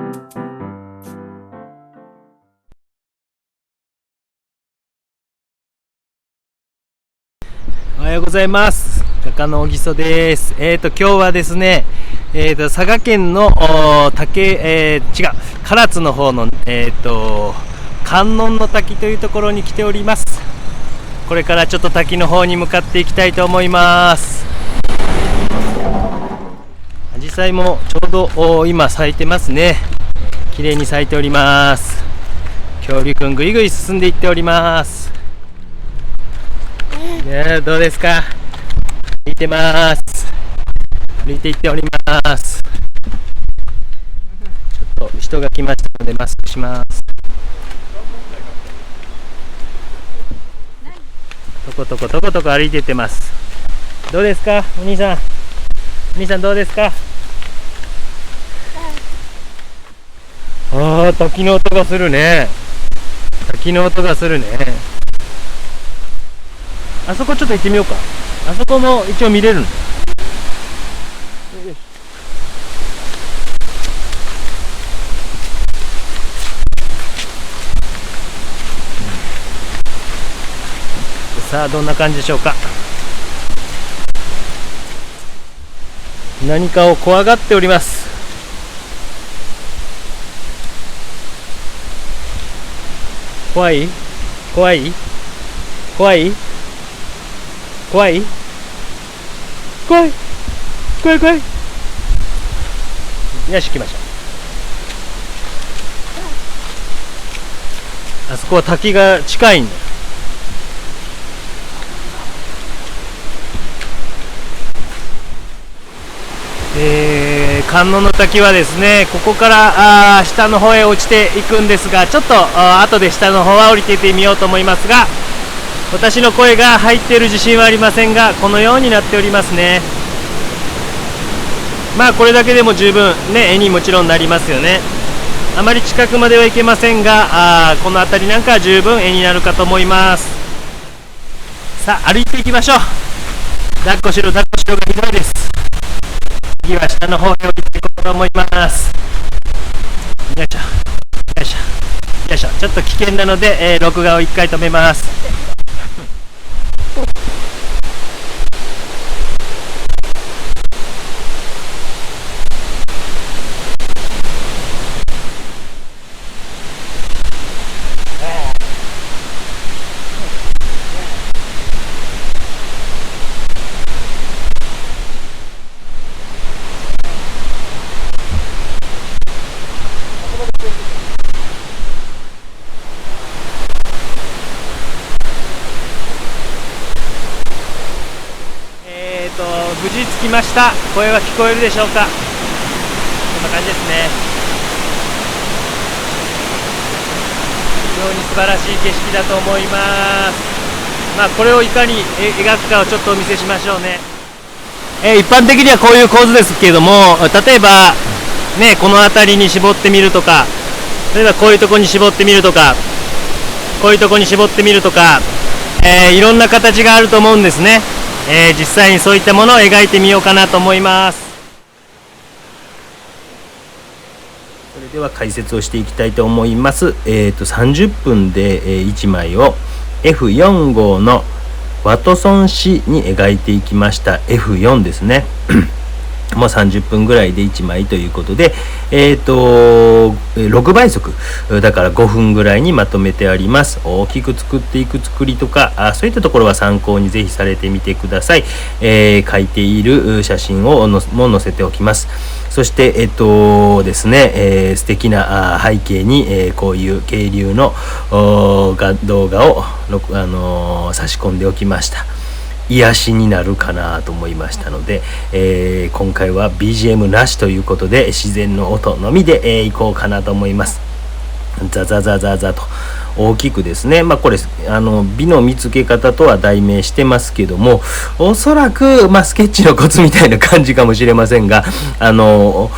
おはようございます。画家の小木曽です。今日はですね、佐賀県の唐津の方の観音の滝というところに来ております。これからちょっと滝の方に向かっていきたいと思います。アジサイもちょうど今咲いてますね。綺麗に咲いております。恐竜くんぐいぐい進んでいっております。ね、どうですか。歩いてます。歩いていっております。ちょっと人が来ましたのでマスクします。とことことことこ歩いていってます。どうですか、お兄さん。お兄さんどうですか。滝の音がするね。滝の音がするね。あそこちょっと行ってみようか。あそこも一応見れるの。さあどんな感じでしょうか。何かを怖がっております。怖い怖い怖い怖い怖い怖い怖い。よし、行きましょう。あそこは滝が近いんだよ。観音の滝はですね、ここから下の方へ落ちていくんですが、ちょっと後で下の方は降りていってみようと思いますが、私の声が入っている自信はありませんが、このようになっておりますね。まあこれだけでも十分ね、絵にもちろんなりますよね。あまり近くまではいけませんが、この辺りなんかは十分絵になるかと思います。さあ歩いていきましょう。抱っこしろ抱っこしろがひどいです。次は下の方へ降りていこうと思います。よいしょよいしょよいしょ。ちょっと危険なので、録画を1回止めます。無事着きました。声は聞こえるでしょうか。こんな感じですね。非常に素晴らしい景色だと思います。まあこれをいかに描くかをちょっとお見せしましょうね。一般的にはこういう構図ですけれども、例えばね、この辺りに絞ってみるとか、例えばこういうところに絞ってみるとか、こういうところに絞ってみるとか、いろんな形があると思うんですね。実際にそういったものを描いてみようかなと思います。それでは解説をしていきたいと思います。30分で1枚を F4 号のワトソン紙に描いていきました。 F4 ですね。もう30分ぐらいで1枚ということで、6倍速だから5分ぐらいにまとめてあります。大きく作っていく作りとか、そういったところは参考にぜひされてみてください。描いている写真をも載せておきます。そしてですね、素敵な背景に、こういう渓流の動画を差し込んでおきました。癒しになるかなと思いましたので、今回は BGM なしということで自然の音のみで、いこうかなと思います。ザザザザザと大きくですね、これ美の見つけ方とは題名してますけども、おそらく、スケッチのコツみたいな感じかもしれませんが、明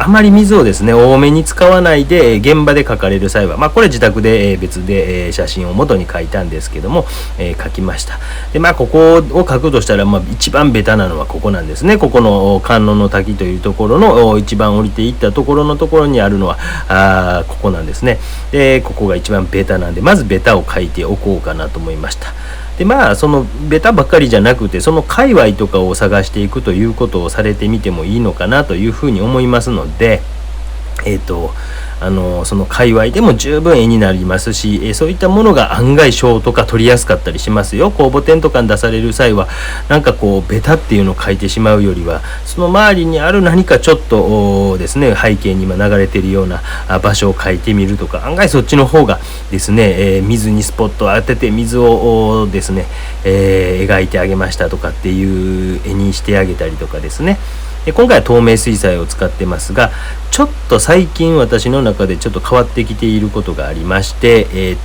あまり水をですね多めに使わないで現場で描かれる際は、これ自宅で別で写真を元に描いたんですけども、描きました。でここを描くとしたら、一番ベタなのはここなんですね。ここの観音の滝というところの一番降りていったところにあるのはここなんですね。でここが一番ベタなんで、まずベタを描いておこうかなと思いました。でそのベタばっかりじゃなくて、その界隈とかを探していくということをされてみてもいいのかなというふうに思いますので、その界隈でも十分絵になりますし、そういったものが案外賞とか取りやすかったりしますよ。公募展とかに出される際はベタっていうのを書いてしまうよりは、その周りにある何かちょっとですね背景に今流れているような場所を書いてみるとか、案外そっちの方がですね、水にスポットを当てて水をですね、描いてあげましたとかっていう絵にしてあげたりとかですね。で今回は透明水彩を使ってますが、ちょっと最近私の中でちょっと変わってきていることがありまして、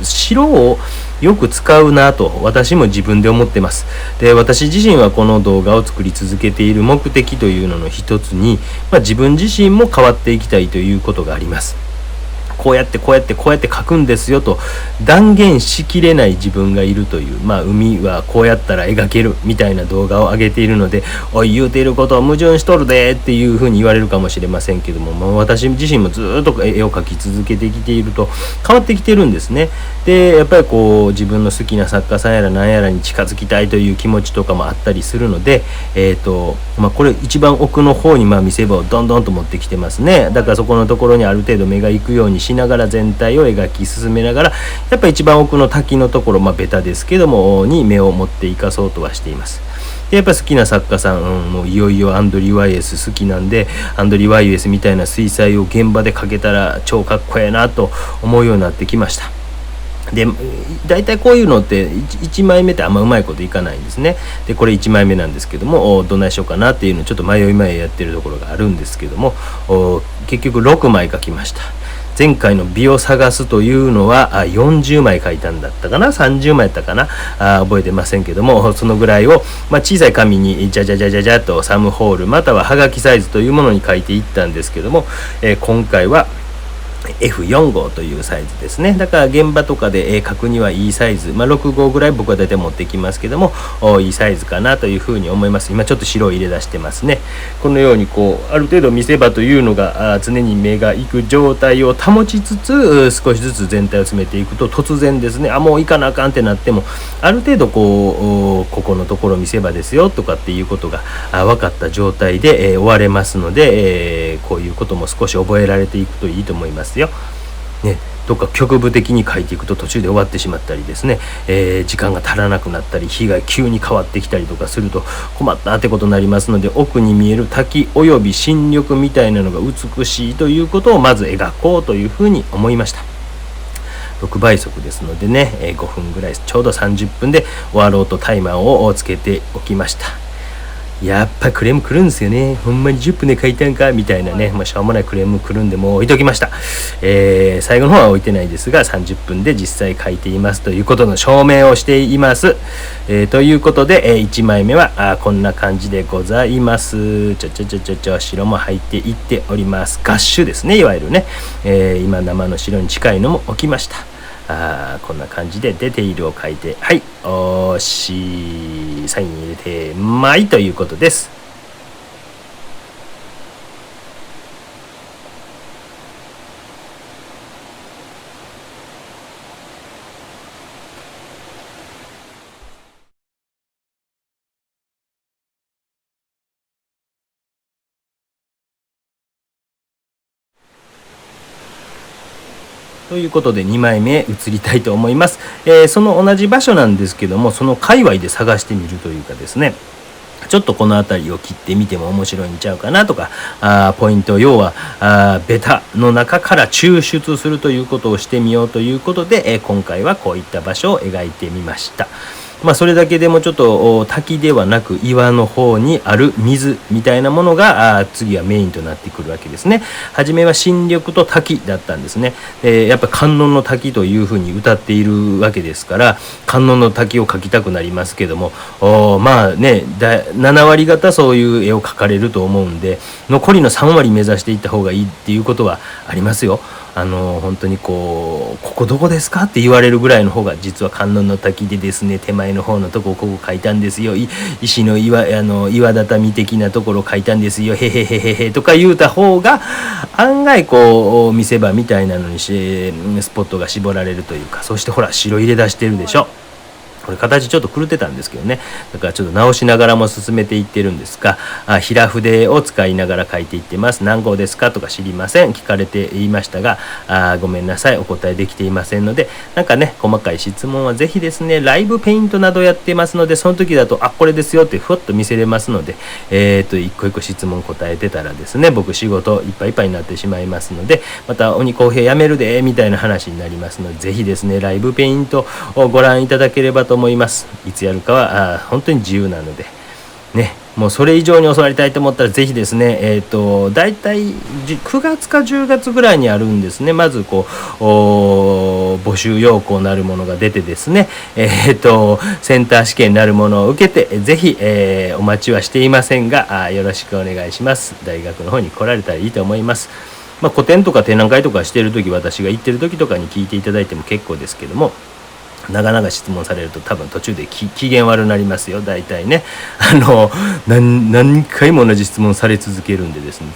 白をよく使うなと私も自分で思ってます。で私自身はこの動画を作り続けている目的というのの一つに、自分自身も変わっていきたいということがあります。こうやって書くんですよと断言しきれない自分がいるという、海はこうやったら描けるみたいな動画を上げているので、おい言うていることは矛盾しとるでっていうふうに言われるかもしれませんけども、私自身もずっと絵を描き続けてきていると変わってきてるんですね。でやっぱり自分の好きな作家さんやら何やらに近づきたいという気持ちとかもあったりするので、これ一番奥の方に見せ場をどんどんと持ってきてますね。だからそこのところにある程度目が行くようにしながら全体を描き進めながら、やっぱり一番奥の滝のところ、ベタですけどもに目を持っていかそうとはしています。でやっぱり好きな作家さん、もういよいよアンドリュー・ワイエス好きなんで、アンドリュー・ワイエスみたいな水彩を現場で描けたら超かっこええなと思うようになってきました。で大体こういうのって1枚目ってあんまうまいこといかないんですね。でこれ1枚目なんですけども、どないしようかなっていうのをちょっと迷いやってるところがあるんですけども、結局6枚描きました。前回の美を探すというのは40枚書いたんだったかな、30枚やったかな、覚えてませんけども、そのぐらいを、小さい紙にじゃっとサムホールまたははがきサイズというものに書いていったんですけども、今回はF4 号というサイズですね。だから現場とかで書くにはいいサイズ、6号ぐらい僕は大体持ってきますけども、いいサイズかなというふうに思います。今ちょっと白を入れ出してますね。このようにある程度見せ場というのが常に目が行く状態を保ちつつ、少しずつ全体を詰めていくと、突然ですね、もう行かなあかんってなっても、ある程度ここのところ見せ場ですよとかっていうことが分かった状態で終われますので、こういうことも少し覚えられていくといいと思いますよ。どっか局部的に書いていくと途中で終わってしまったりですね、時間が足らなくなったり日が急に変わってきたりとかすると困ったってことになりますので、奥に見える滝および新緑みたいなのが美しいということをまず描こうというふうに思いました。6倍速ですのでね、5分ぐらいちょうど30分で終わろうとタイマーをつけておきました。やっぱクレーム来るんですよね。ほんまに10分で書いたんかみたいなね、しょうもないクレーム来るんでもう置いときました。最後の方は置いてないですが30分で実際書いていますということの証明をしています。ということで、1枚目はこんな感じでございます。白も入っていっております。ガッシュですね、いわゆるね、今生の白に近いのも置きました。こんな感じでデテールを書いて、はい、サイン入れて枚ということです。ということで2枚目移りたいと思います。その同じ場所なんですけども、その界隈で探してみるというかですね、ちょっとこの辺りを切ってみても面白いんちゃうかなとか、ポイント、要はベタの中から抽出するということをしてみようということで、今回はこういった場所を描いてみました。それだけでもちょっと滝ではなく岩の方にある水みたいなものが次はメインとなってくるわけですね。初めは新緑と滝だったんですね。やっぱ観音の滝というふうに歌っているわけですから、観音の滝を描きたくなりますけども、7割方そういう絵を描かれると思うんで、残りの3割目指していった方がいいっていうことはありますよ。本当にここどこですかって言われるぐらいの方が、実は観音の滝でですね、手前の方のとこ書いたんですよ、石の岩畳的なところ書いたんですよ、へへへへへとか言うた方が案外見せ場みたいなのにスポットが絞られるというか、そしてほら白入れ出してるでしょ。これ形ちょっと狂ってたんですけどね、だからちょっと直しながらも進めていってるんですが、平筆を使いながら書いていってます。何号ですかとか知りません、聞かれて言いましたが、ごめんなさい、お答えできていませんので、細かい質問はぜひですね、ライブペイントなどやってますので、その時だとこれですよってふわっと見せれますので、一個一個質問答えてたらですね、僕仕事いっぱいいっぱいになってしまいますので、また鬼公平やめるでみたいな話になりますので、ぜひですねライブペイントをご覧いただければと思います。いつやるかは本当に自由なのでね、もうそれ以上に教わりたいと思ったらぜひですね、だいたい9月か10月ぐらいにあるんですね。まず募集要項なるものが出てですね、センター試験なるものを受けて、ぜひ、お待ちはしていませんが、よろしくお願いします。大学の方に来られたらいいと思います。個展とか展覧会とかしている時、私が行ってる時とかに聞いていただいても結構ですけども、長々質問されると多分途中で機嫌悪くなりますよ。大体ね、何回も同じ質問され続けるんでですね、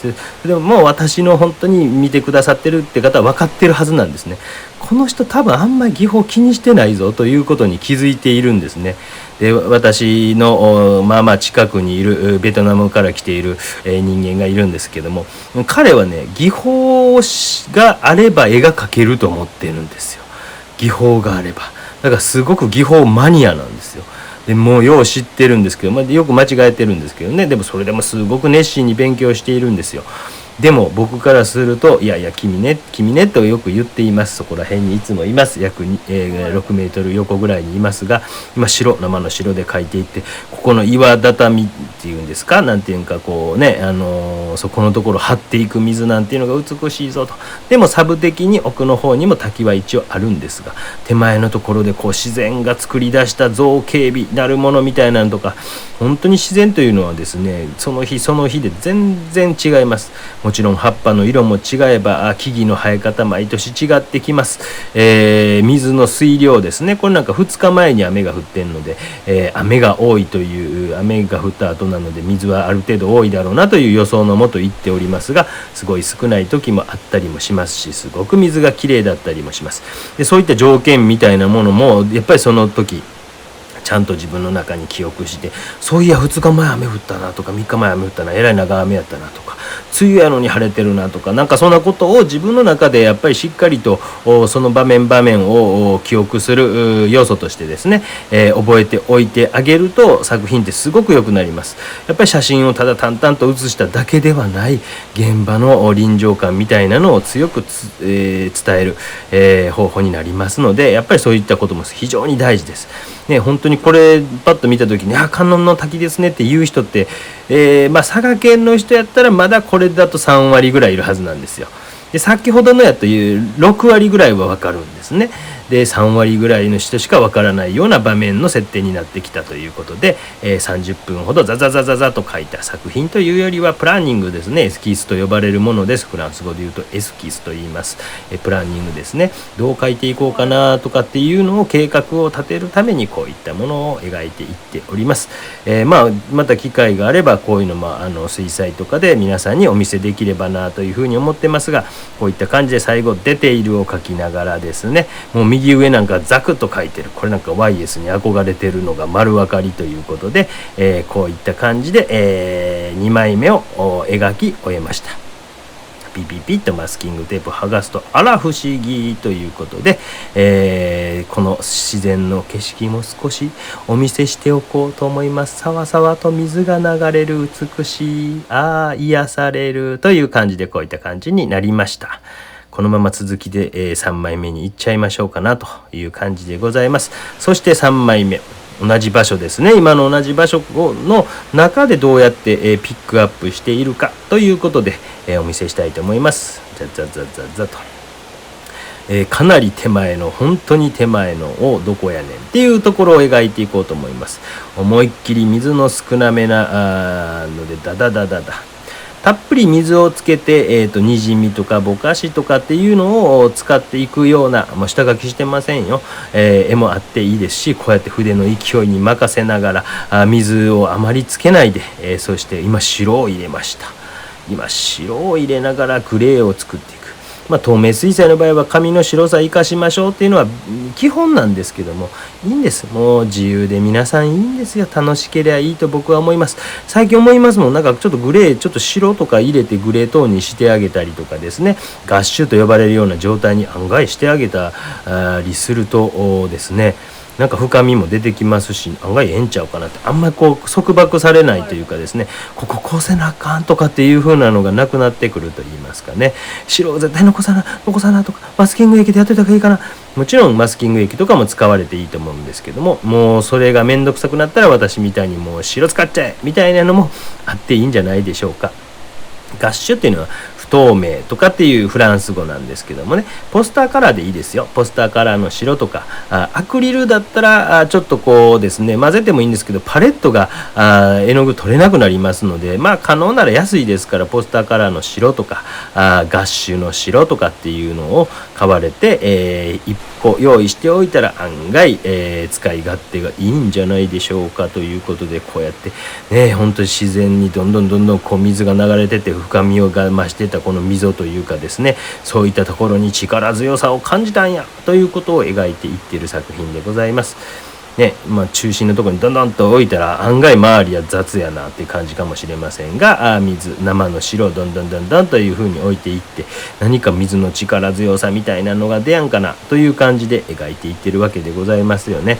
でももう私の本当に見てくださってるって方は分かってるはずなんですね。この人多分あんまり技法気にしてないぞということに気づいているんですね。で、私の近くにいるベトナムから来ている人間がいるんですけども、彼はね、技法があれば絵が描けると思ってるんですよ。技法があれば。だからすごく技法マニアなんですよ。でもうよう知ってるんですけど、よく間違えてるんですけどね。でもそれでもすごく熱心に勉強しているんですよ。でも僕からすると、いやいや君ねとよく言っています。そこら辺にいつもいます。約6メートル横ぐらいにいますが、今生の白で描いていって、ここの岩畳っていうんですか、なんていうかそこのところ張っていく水なんていうのが美しいぞと。でもサブ的に奥の方にも滝は一応あるんですが、手前のところで自然が作り出した造形美なるものみたいなのとか、本当に自然というのはですね、その日その日で全然違います。もちろん葉っぱの色も違えば、木々の生え方毎年違ってきます。水の水量ですね、これ2日前に雨が降ってんので、雨が多いという、雨が降った後なので水はある程度多いだろうなという予想のもと言っておりますが、すごい少ない時もあったりもしますし、すごく水がきれいだったりもします。で、そういった条件みたいなものもやっぱりその時ちゃんと自分の中に記憶して、そういや2日前雨降ったなとか、3日前雨降ったな、えらい長雨やったなとか、梅雨やのに晴れてるなとか、そんなことを自分の中でやっぱりしっかりとその場面を記憶する要素としてですね、覚えておいてあげると作品ってすごく良くなります。やっぱり写真をただ淡々と写しただけではない、現場の臨場感みたいなのを強く伝える、方法になりますので、やっぱりそういったことも非常に大事です。本当にこれパッと見た時に観音の滝ですねっていう人って、佐賀県の人やったらまだこれだと3割ぐらいいるはずなんですよ。で、先ほどのやという6割ぐらいは分かるんですね。で、3割ぐらいの人しか分からないような場面の設定になってきたということで、30分ほどザザザザザと書いた作品というよりはプランニングですね。エスキースと呼ばれるものです。フランス語で言うとエスキースと言います。プランニングですね。どう書いていこうかなとかっていうのを計画を立てるためにこういったものを描いていっております。また機会があればこういうのも水彩とかで皆さんにお見せできればなというふうに思ってますが、こういった感じで最後出ているを書きながらですね、もう右上なんかザクッと書いてる、これYS に憧れてるのが丸分かりということで、こういった感じで、2枚目を描き終えました。ピピピッとマスキングテープ剥がすとあら不思議ということで、この自然の景色も少しお見せしておこうと思います。さわさわと水が流れる美しい、癒されるという感じで、こういった感じになりました。このまま続きで、3枚目にいっちゃいましょうかなという感じでございます。そして3枚目、同じ場所ですね、今の同じ場所の中でどうやって、ピックアップしているかということで、お見せしたいと思います。ザと、かなり手前の本当に手前のをどこやねんっていうところを描いていこうと思います。思いっきり水の少なめなのでたっぷり水をつけて、にじみとかぼかしとかっていうのを使っていくような、下書きしてませんよ、絵もあっていいですし、こうやって筆の勢いに任せながら水をあまりつけないで、そして今白を入れました。今白を入れながらグレーを作っていく。透明水彩の場合は紙の白さ生かしましょうっていうのは基本なんですけども、いいんです。もう自由で皆さんいいんですよ。楽しければいいと僕は思います。最近思いますもん。なんかちょっとグレー、ちょっと白とか入れてグレートーンにしてあげたりとかですね、ガッシュと呼ばれるような状態に案外してあげたりするとですね、なんか深みも出てきますし、案外ええんちゃうかなって、あんまりこう束縛されないというかですね、こうせなあかんとかっていう風なのがなくなってくると言いますかね。白を絶対残さなとか、マスキング液でやっといた方がいいかな。もちろんマスキング液とかも使われていいと思うんですけども、もうそれがめんどくさくなったら私みたいにもう白使っちゃえみたいなのもあっていいんじゃないでしょうか。ガッシュっていうのは不透明とかっていうフランス語なんですけどもね、ポスターカラーでいいですよ。ポスターカラーの白とか、アクリルだったらちょっとこうですね、混ぜてもいいんですけど、パレットが絵の具取れなくなりますので、可能なら安いですからポスターカラーの白とかガッシュの白とかっていうのを買われて、1個用意しておいたら案外、使い勝手がいいんじゃないでしょうかということで、こうやってね、本当に自然にどんどんこう水が流れてて深みが増してたこの溝というかですね、そういったところに力強さを感じたんやということを描いていっている作品でございますね。中心のところにどんどんと置いたら案外周りは雑やなっていう感じかもしれませんが、生の白をどんどんという風に置いていって、何か水の力強さみたいなのが出やんかなという感じで描いていってるわけでございますよね。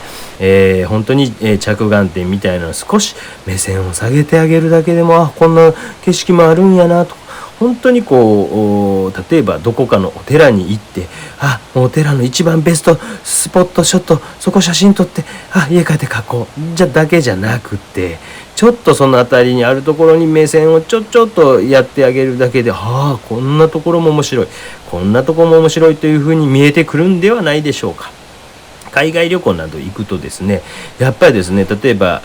本当に、着眼点みたいなのを少し目線を下げてあげるだけでも、こんな景色もあるんやなと、本当にこう例えばどこかのお寺に行って、もうお寺の一番ベストスポットショット、そこ写真撮って、家帰って描こうじゃだけじゃなくて、ちょっとその辺りにあるところに目線をちょっとやってあげるだけで、こんなところも面白い、こんなところも面白いというふうに見えてくるんではないでしょうか。海外旅行など行くとですね、やっぱりですね、例えば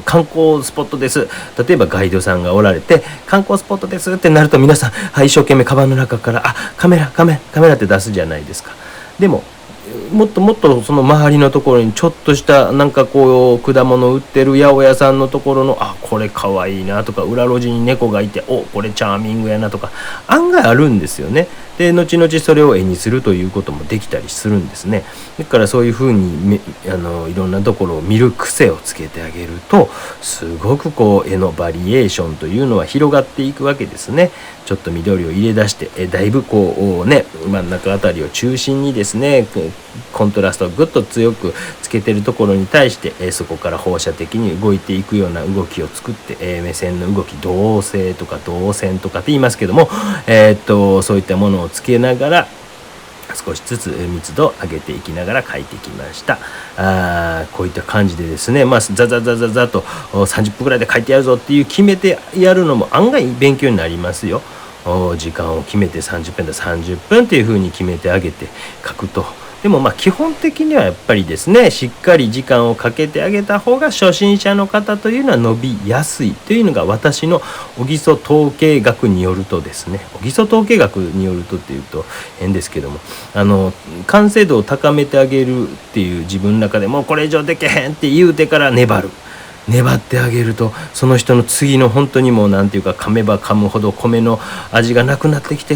観光スポットです、例えばガイドさんがおられて観光スポットですってなると、皆さん、一生懸命カバンの中からカメラって出すじゃないですか。でももっとその周りのところにちょっとしたなんかこう果物売ってる八百屋さんのところのこれかわいいなとか、裏路地に猫がいてこれチャーミングやなとか案外あるんですよね。で後々それを絵にするということもできたりするんですね。だからそういうふうにいろんなところを見る癖をつけてあげると、すごくこう絵のバリエーションというのは広がっていくわけですね。ちょっと緑を入れ出してだいぶこうね、真ん中あたりを中心にですね、コントラストをぐっと強くつけてるところに対して、そこから放射的に動いていくような動きを作って、目線の動き、動線とか動線とかって言いますけども、そういったものをつけながら少しずつ密度を上げていきながら描いてきました。こういった感じでですね、ザと30分ぐらいで描いてやるぞっていう決めてやるのも案外勉強になりますよ。時間を決めて30分っていう風に決めてあげて描くと。でも基本的にはやっぱりですね、しっかり時間をかけてあげた方が初心者の方というのは伸びやすいというのが私の小木曽統計学によるとですね、小木曽統計学によるとっていうと変ですけども、完成度を高めてあげるっていう自分の中でもうこれ以上できへんって言うてから粘ってあげると、その人の次の本当にもうなんていうか、噛めば噛むほど米の味がなくなってきて、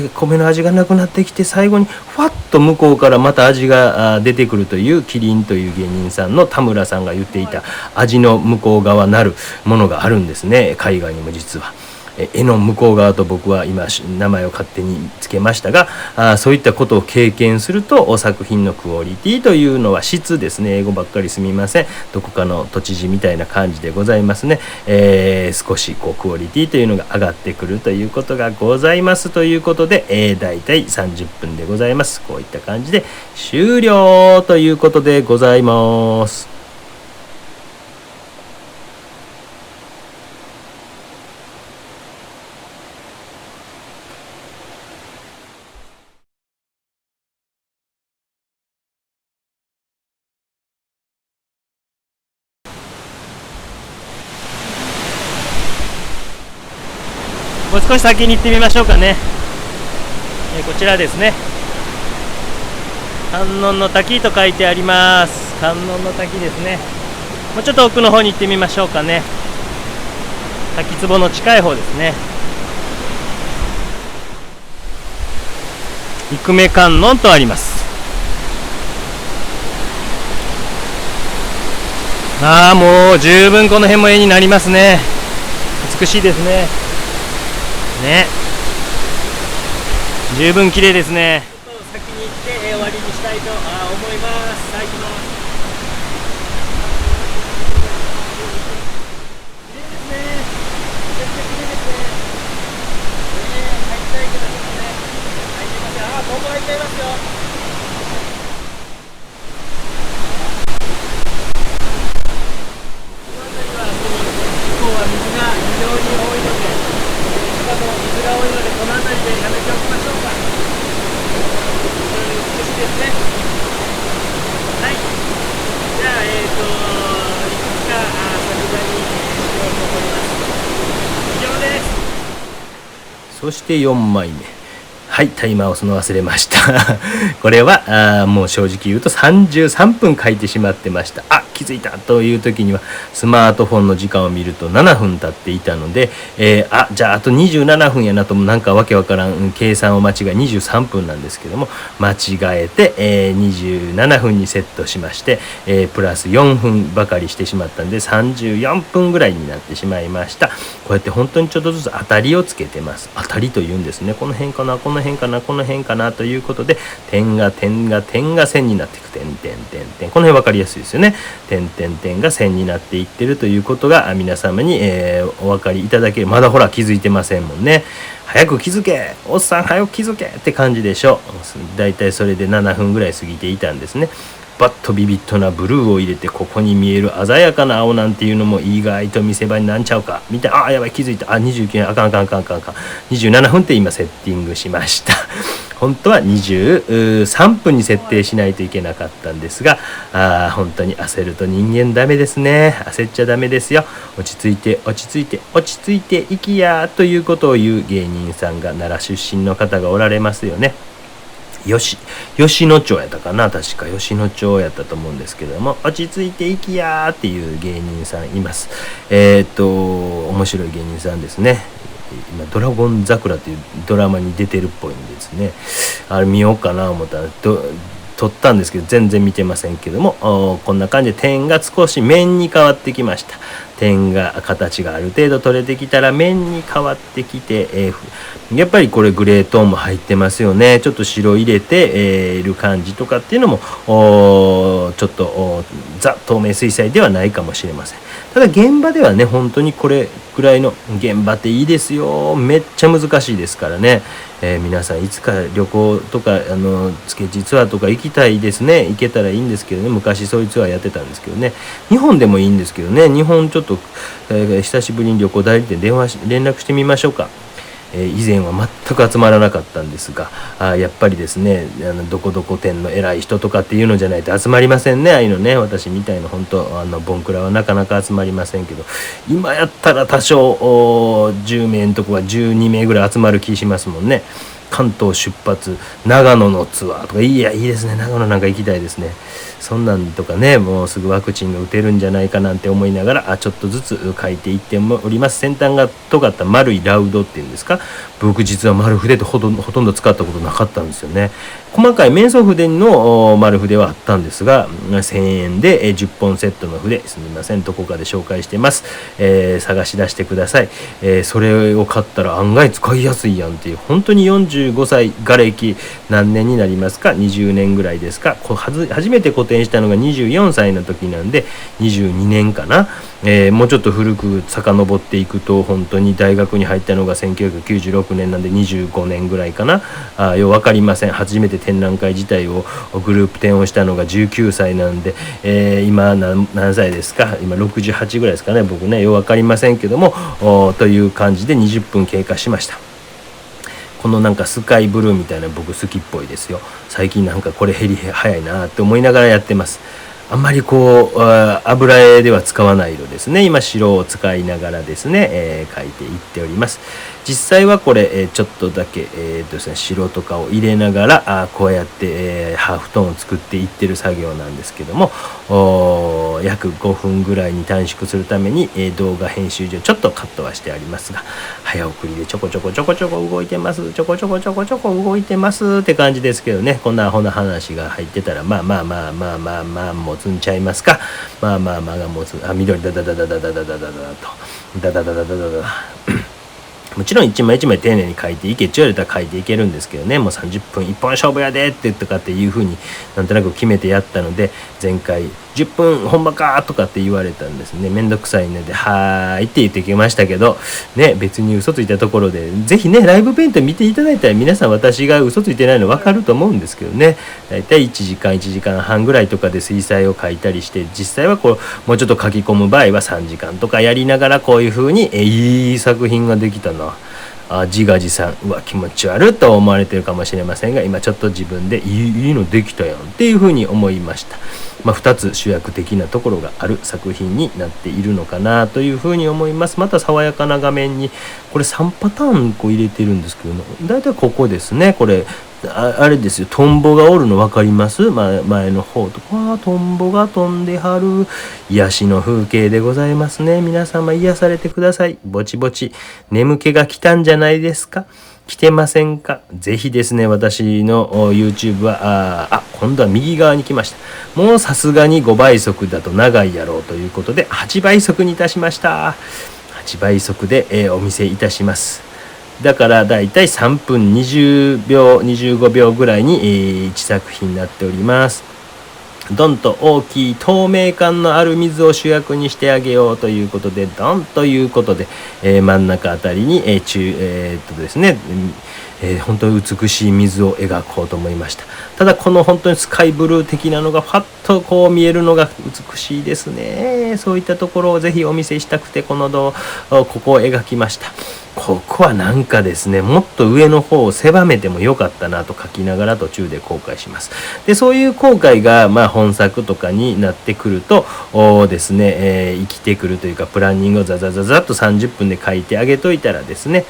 最後にフワッと向こうからまた味が出てくるという、キリンという芸人さんの田村さんが言っていた味の向こう側なるものがあるんですね。海外にも実は絵の向こう側と僕は今名前を勝手につけましたが、そういったことを経験すると作品のクオリティというのは質ですね。英語ばっかりすみません。どこかの都知事みたいな感じでございますね。少しクオリティというのが上がってくるということがございますということで、だいたい30分でございます。こういった感じで終了ということでございます。もう少し先に行ってみましょうかね。こちらですね、観音の滝と書いてあります。観音の滝ですね。もうちょっと奥の方に行ってみましょうかね。滝壺の近い方ですね。生目観音とあります。もう十分この辺も絵になりますね。美しいですね。十分綺麗ですね。ちょっと先に行って終わりにしたいと思います。行きます。綺麗ですね。めちゃくちゃ綺麗ですね。入りたいけどちょっとね、入りません。ここ入っちゃいますよ。この辺りは今日は水が非常に多いので、しかも水が多いのでこの辺りでやめておきましょうか。美しいですね。はい。じゃあいくつか先ほどにしようと思います。以上です。そして4枚目。はい、タイマーを押すの忘れましたこれはもう正直言うと33分書いてしまってました。気づいたという時にはスマートフォンの時間を見ると7分経っていたので、じゃああと27分やなと、なんかわけわからん計算を間違え23分なんですけども、間違えて、27分にセットしまして、プラス4分ばかりしてしまったんで34分ぐらいになってしまいました。こうやって本当にちょっとずつ当たりをつけてます。当たりというんですね。この辺かな、この辺かな、この辺かなということで、点が線になっていく。この辺分かりやすいですよね。点が線になっていってるということが皆様に、お分かりいただける。まだほら気づいてませんもんね。早く気づけ、おっさん早く気づけって感じでしょ。だいたいそれで7分ぐらい過ぎていたんですね。バッとビビッドなブルーを入れて、ここに見える鮮やかな青なんていうのも意外と見せ場になんちゃうかみたいな。やばい、気づいた。29、あかん27分って今セッティングしました本当は23分に設定しないといけなかったんですが、本当に焦ると人間ダメですね。焦っちゃダメですよ。落ち着いていきやということを言う芸人さんが奈良出身の方がおられますよね。吉野町やったかな、確か吉野町やったと思うんですけども、落ち着いていきやーっていう芸人さんいます。面白い芸人さんですね。今ドラゴン桜というドラマに出てるっぽいんですね。あれ見ようかな思ったら撮ったんですけど全然見てませんけども、こんな感じで点が少し面に変わってきました。点が形がある程度取れてきたら面に変わってきて、やっぱりこれグレートーンも入ってますよね。ちょっと白入れて、る感じとかっていうのもちょっとザ透明水彩ではないかもしれません。ただ現場ではね、本当にこれぐらいの現場っていいですよ。めっちゃ難しいですからね。皆さんいつか旅行とかスケッチツアーとか行きたいですね。行けたらいいんですけどね。昔そういうツアーやってたんですけどね。日本でもいいんですけどね。日本ちょっと、久しぶりに旅行代理店連絡してみましょうか。以前は全く集まらなかったんですが、やっぱりですね、どこどこ店の偉い人とかっていうのじゃないと集まりませんね。ああいうのね、私みたいな本当ボンクラはなかなか集まりませんけど、今やったら多少10名のとこは12名ぐらい集まる気しますもんね。関東出発長野のツアーとか、いいですね。長野なんか行きたいですね。そんなんとかね、もうすぐワクチンが打てるんじゃないかなんて思いながらちょっとずつ書いていっております。先端が尖った丸いラウドっていうんですか。僕実は丸筆ってほとんど使ったことなかったんですよね。細かい面相筆の丸筆はあったんですが、1000円で10本セットの筆、すみません、どこかで紹介してます。探し出してください。それを買ったら案外使いやすいやんっていう、本当に45歳瓦歴何年になりますか、20年ぐらいですか。初めて個展したのが24歳の時なんで22年かな。もうちょっと古く遡っていくと、本当に大学に入ったのが1996年なんで25年ぐらいかな。よう分かりません。初めて展覧会自体をグループ展をしたのが19歳なんで、今何歳ですか。今68ぐらいですかね。僕ね、よう分かりませんけども、という感じで20分経過しました。このなんかスカイブルーみたいな僕好きっぽいですよ。最近なんかこれ減り早いなって思いながらやってます。あんまり油絵では使わない色ですね。今白を使いながらですね、描いていっております。実際はこれ、ちょっとだけ、ですね、白とかを入れながらこうやって、ハーフトーンを作っていってる作業なんですけども、約5分ぐらいに短縮するために、動画編集上ちょっとカットはしてありますが、早送りでちょこちょこ動いてます、ちょこちょこ動いてますって感じですけどね。こんなアホな話が入ってたらまあ持つんちゃいますか。まあが持つ。緑ダダダダダダダダダダとダダダダダダダもちろん一枚一枚丁寧に書いていけって言われたら書いていけるんですけどね、もう30分一本勝負やでってとかっていう風になんとなく決めてやったので、前回10分ほんまかとかって言われたんですね。めんどくさいのではーいって言ってきましたけどね、別に嘘ついたところでぜひねライブペイント見ていただいたら皆さん私が嘘ついてないの分かると思うんですけどね、だいたい1時間半ぐらいとかで水彩を描いたりして、実際はもうちょっと書き込む場合は3時間とかやりながらこういう風にいい作品ができたな。自画自賛、うわ気持ち悪いと思われてるかもしれませんが、今ちょっと自分でいいのできたやんっていう風に思いました。2つ主役的なところがある作品になっているのかなという風に思います。また爽やかな画面にこれ3パターン入れてるんですけど、だいたいここですね。これあれですよ、トンボがおるの分かります？前の方とかトンボが飛んではる癒しの風景でございますね。皆様癒されてください。ぼちぼち眠気が来たんじゃないですか？来てませんか？ぜひですね、私の YouTube は今度は右側に来ました。もうさすがに5倍速だと長いやろうということで8倍速にいたしました。8倍速で、お見せいたします。だからだいたい3分20秒25秒ぐらいに、1作品になっております。ドンと大きい透明感のある水を主役にしてあげようということで、ドンということで、真ん中あたりに、ですね、本当に美しい水を描こうと思いました。ただこの本当にスカイブルー的なのがパッとこう見えるのが美しいですね。そういったところをぜひお見せしたくてここを描きました。ここはなんかですね、もっと上の方を狭めてもよかったなと書きながら途中で後悔します。でそういう後悔が本作とかになってくるとですね、生きてくるというか、プランニングをザザザっと30分で書いてあげといたらですね、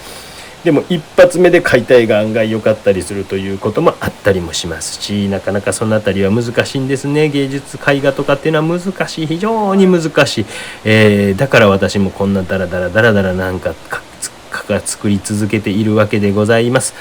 でも一発目で描いた絵が案外良かったりするということもあったりもしますし、なかなかそのあたりは難しいんですね。芸術絵画とかっていうのは難しい、非常に難しい、だから私もこんなダラダラなんか作り続けているわけでございます。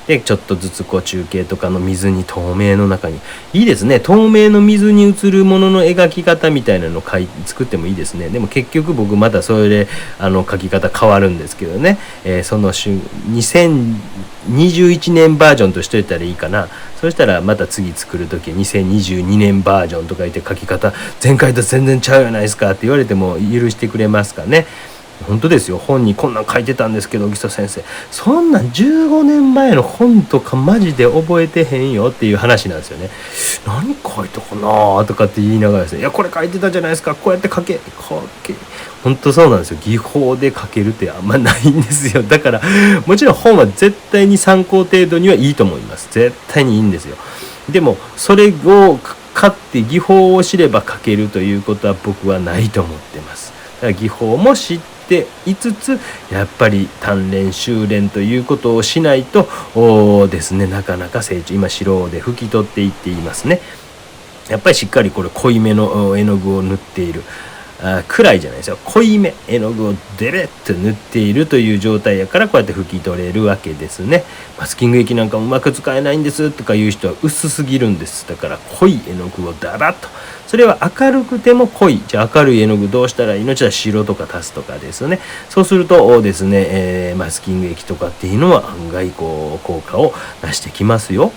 でちょっとずつ中継とかの水に透明の中にいいですね。透明の水に映るものの描き方みたいなのを作ってもいいですね。でも結局僕またそれで描き方変わるんですけどね、その2021年バージョンとしといたらいいかな。そしたらまた次作る時2022年バージョンとか言って描き方前回と全然ちゃうじゃないですかって言われても許してくれますかね。本当ですよ。本にこんなん書いてたんですけど、木曽先生そんなん15年前の本とかマジで覚えてへんよっていう話なんですよね。何書いたかなとかって言いながらですね、いやこれ書いてたじゃないですか、こうやって書け本当そうなんですよ。技法で書けるってあんまないんですよ。だからもちろん本は絶対に参考程度にはいいと思います。絶対にいいんですよ。でもそれを買って技法を知れば書けるということは僕はないと思ってます。だから技法も知っていつつやっぱり鍛錬修練ということをしないとですね、なかなか成長、今白で拭き取っていっていますね。やっぱりしっかりこれ濃いめの絵の具を塗っている、暗いじゃないですよ、濃いめ絵の具をデレッと塗っているという状態やからこうやって拭き取れるわけですね。マスキング液なんかもうまく使えないんですとかいう人は薄すぎるんです。だから濃い絵の具をダラッと、それは明るくても濃い、じゃあ明るい絵の具どうしたらいいの？じゃあ白とか足すとかですね。そうするとですね、マスキング液とかっていうのは案外効果を出してきますよ。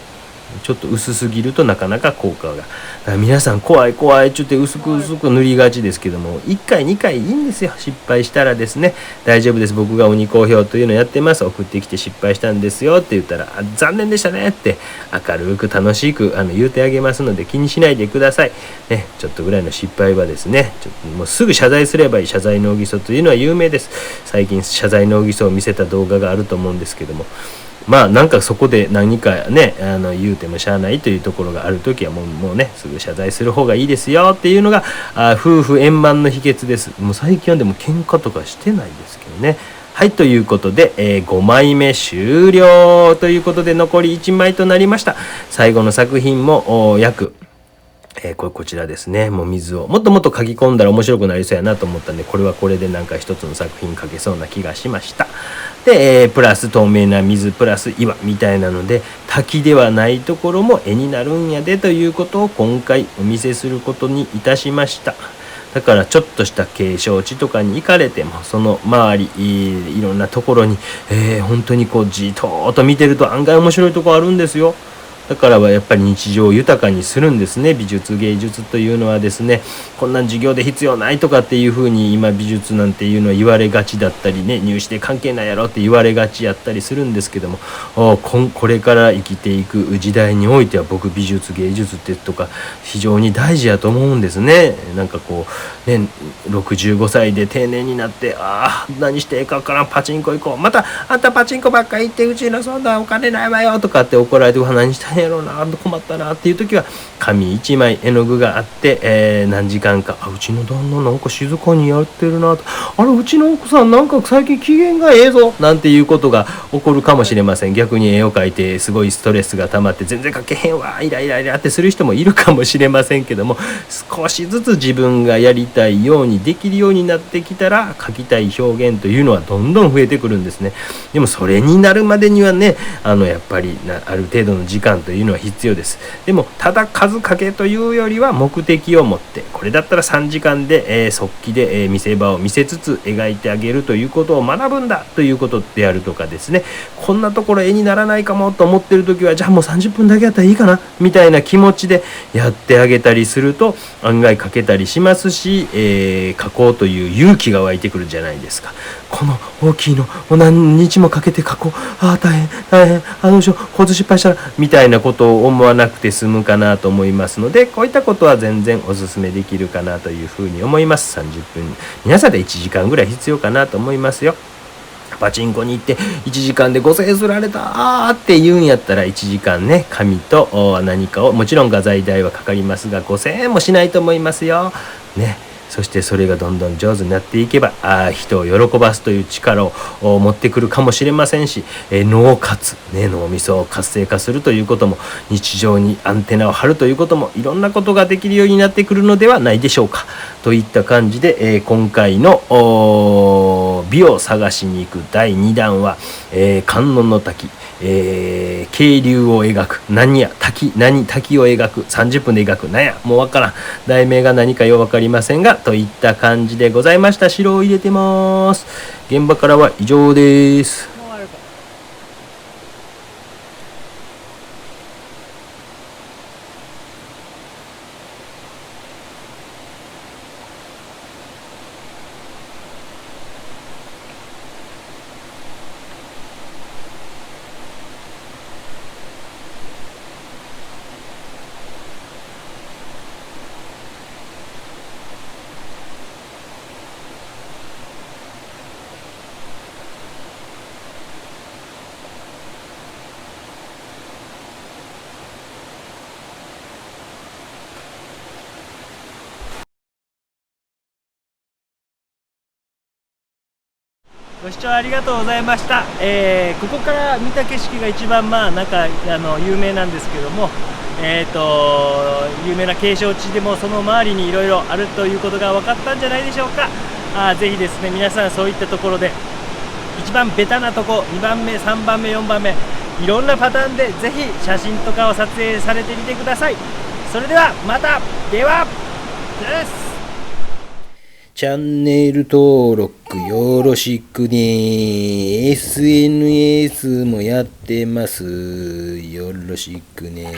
ちょっと薄すぎるとなかなか効果が、だから皆さん怖いって言って薄く塗りがちですけども、1回2回いいんですよ。失敗したらですね、大丈夫です、僕が鬼好評というのをやってます、送ってきて失敗したんですよって言ったら残念でしたねって明るく楽しく言うてあげますので気にしないでくださいね。ちょっとぐらいの失敗はですね、もうすぐ謝罪すればいい。謝罪脳ぎそというのは有名です。最近謝罪脳ぎそを見せた動画があると思うんですけども、なんかそこで何かね言うてもしゃあないというところがある時はもうねすぐ謝罪する方がいいですよっていうのが夫婦円満の秘訣です。もう最近はでも喧嘩とかしてないですけどね。はい、ということで、5枚目終了ということで残り1枚となりました。最後の作品も約こちらですね。もう水をもっともっと書き込んだら面白くなりそうやなと思ったんで、これはこれでなんか一つの作品書けそうな気がしました。で、プラス透明な水プラス岩みたいなので、滝ではないところも絵になるんやでということを今回お見せすることにいたしました。だからちょっとした景勝地とかに行かれてもその周りいろんなところに、本当にこうじーっと見てると案外面白いとこあるんですよ。だからはやっぱり日常を豊かにするんですね。美術芸術というのはですね、こんなん授業で必要ないとかっていうふうに今美術なんていうのは言われがちだったりね、入試で関係ないやろって言われがちやったりするんですけども、これから生きていく時代においては僕美術芸術ってとか非常に大事やと思うんですね。なんかこうね、65歳で定年になって何していいかわからん、パチンコ行こう、またあんたパチンコばっか行ってうちのそんなお金ないわよとかって怒られて何したんやろうな困ったなっていう時は紙1枚絵の具があって、何時間かうちの旦那なんか静かにやってるなと、うちの奥さんなんか最近機嫌がええぞなんていうことが起こるかもしれません。逆に絵を描いてすごいストレスが溜まって全然描けへんわイライラってする人もいるかもしれませんけども、少しずつ自分がやりたいようにできるようになってきたら描きたい表現というのはどんどん増えてくるんですね。でもそれになるまでにはねやっぱりある程度の時間というのは必要です。でもただ数かけというよりは目的を持って、これだったら3時間で、即帰で、見せ場を見せつつ描いてあげるということを学ぶんだということであるとかですね、こんなところ絵にならないかもと思ってる時はじゃあもう30分だけやったらいいかなみたいな気持ちでやってあげたりすると案外描けたりしますし、描こうという勇気が湧いてくるじゃないですか。この大きいのを何日もかけて描こう、大変どうしよう構図失敗したらみたいなことを思わなくて済むかなと思いますので、こういったことは全然おすすめできるかなというふうに思います。30分皆さんで1時間ぐらい必要かなと思いますよ。パチンコに行って1時間で5000円すられたって言うんやったら1時間ね紙と何かをもちろん画材代はかかりますが5000円もしないと思いますよね。そしてそれがどんどん上手になっていけば人を喜ばすという力を持ってくるかもしれませんし、脳活、脳みそを活性化するということも日常にアンテナを張るということもいろんなことができるようになってくるのではないでしょうかといった感じで、今回の美を探しに行く第2弾は、観音の滝、渓流を描く滝を描く30分で描くもうわからん、題名が何かようわかりませんがといった感じでございました。白を入れてます。現場からは以上です。ご視聴ありがとうございました。ここから見た景色が一番有名なんですけども、有名な景勝地でもその周りにいろいろあるということが分かったんじゃないでしょうか。ぜひですね皆さんそういったところで一番ベタなとこ2番目3番目4番目いろんなパターンでぜひ写真とかを撮影されてみてください。それではまた。ではです。チャンネル登録よろしくね。SNS もやってます。よろしくね。